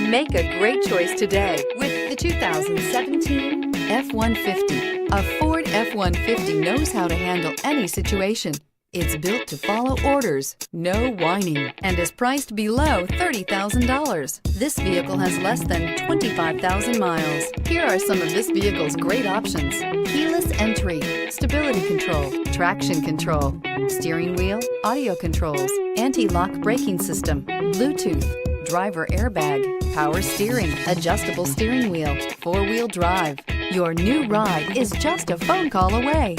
Make a great choice today with the 2017 F-150. A Ford F-150 knows how to handle any situation. It's built to follow orders, no whining, and is priced below $30,000. This vehicle has less than 25,000 miles. Here are some of this vehicle's great options: keyless entry, stability control, traction control, steering wheel audio controls, anti-lock braking system, Bluetooth, driver airbag, power steering, adjustable steering wheel, four-wheel drive. Your new ride is just a phone call away.